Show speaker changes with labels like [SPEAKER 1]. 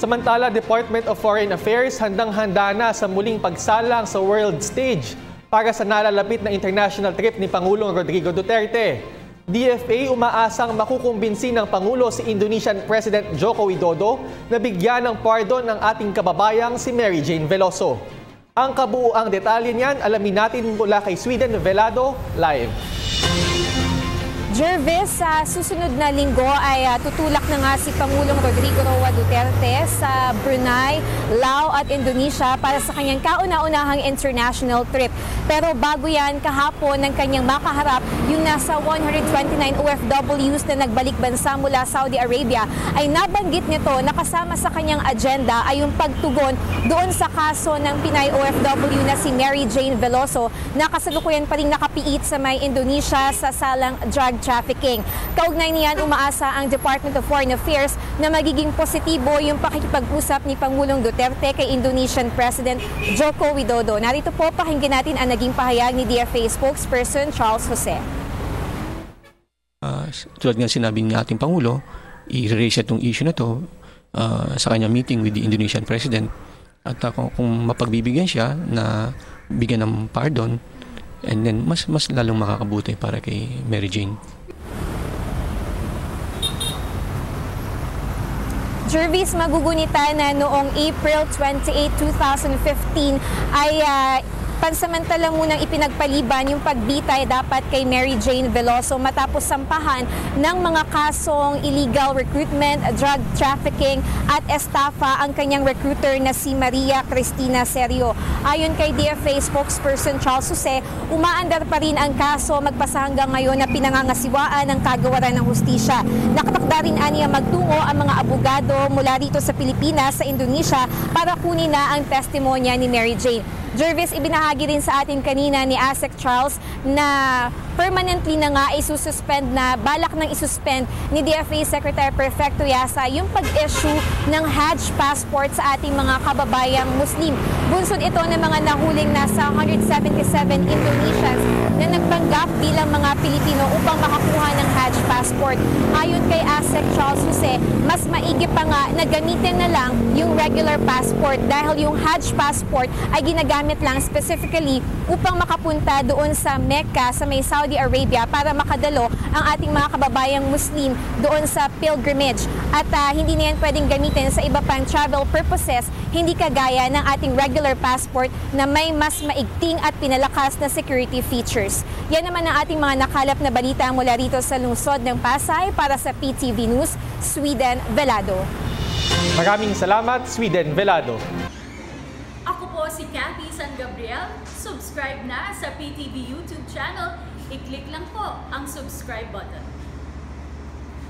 [SPEAKER 1] Samantala, Department of Foreign Affairs handang-handa na sa muling pagsalang sa world stage para sa nalalapit na international trip ni Pangulong Rodrigo Duterte. DFA umaasang makukumbinsi ng Pangulo si Indonesian President Joko Widodo na bigyan ng pardon ng ating kababayang si Mary Jane Veloso. Ang kabuuang detalye niyan, alamin natin mula kay Sweden Velado live.
[SPEAKER 2] Jervis, sa susunod na linggo ay tutulak na nga si Pangulong Rodrigo Roa Duterte sa Brunei, Laos at Indonesia para sa kanyang kauna-unahang international trip. Pero bago yan, kahapon ng kanyang makaharap, yung nasa 129 OFWs na nagbalik bansa mula Saudi Arabia, ay nabanggit nito na kasama sa kanyang agenda ay yung pagtugon doon sa kaso ng Pinay OFW na si Mary Jane Veloso na kasalukuyan pa rin nakapiit sa may Indonesia sa salang drug trafficking. Kaugnay niyan, umaasa ang Department of Foreign Affairs na magiging positibo yung pakikipag-usap ni Pangulong Duterte kay Indonesian President Joko Widodo. Narito po, pakinggan natin ang naging pahayag ni DFA spokesperson Charles Jose.
[SPEAKER 3] Tulad nga sinabi ng ating Pangulo, i-raise itong issue na to sa kanyang meeting with the Indonesian President. At kung mapagbibigyan siya na bigyan ng pardon, and then mas lalong makakabuti para kay Mary Jane.
[SPEAKER 2] Jervis, magugunita na noong April 28, 2015 ay pansamantala munang ipinagpaliban yung pagbitay dapat kay Mary Jane Veloso matapos sampahan ng mga kasong illegal recruitment, drug trafficking at estafa ang kanyang recruiter na si Maria Cristina Serio. Ayon kay DFA spokesperson Charles Jose, umaandar pa rin ang kaso magpasa hanggang ngayon na pinangangasiwaan ng kagawaran ng hustisya. Nakatakda rin aniya magtungo ang mga abogado mula dito sa Pilipinas sa Indonesia para kunin na ang testimonya ni Mary Jane. Jervis, ibinahagi rin sa atin kanina ni ASEC Charles na permanently na nga isususpend na balak ng isuspend ni DFA Secretary Perfecto Yasa yung pag-issue ng Hajj passport sa ating mga kababayang Muslim. Bunsod ito ng mga nahuling nasa 177 Indonesians na nagpanggap bilang mga Pilipino upang makakuha ng Hajj passport. Ayon kay ASEC Charles Jose, mas maigi pa nga na gamitin na lang yung regular passport dahil yung Hajj passport ay ginagamit lang specifically upang makapunta doon sa Mecca sa may Saudi Arabia para makadalo ang ating mga kababayang Muslim doon sa pilgrimage. At hindi na yan pwedeng gamitin sa iba pang travel purposes, hindi kagaya ng ating regular passport na may mas maigting at pinalakas na security features. Yan naman ang ating mga nakalap na balita mula rito sa lungsod ng Pasay para sa PTV News, Sweden Velado.
[SPEAKER 1] Maraming salamat, Sweden Velado.
[SPEAKER 4] Ako po si Cathy San Gabriel. Subscribe na sa PTV YouTube channel. I-click lang po ang subscribe button.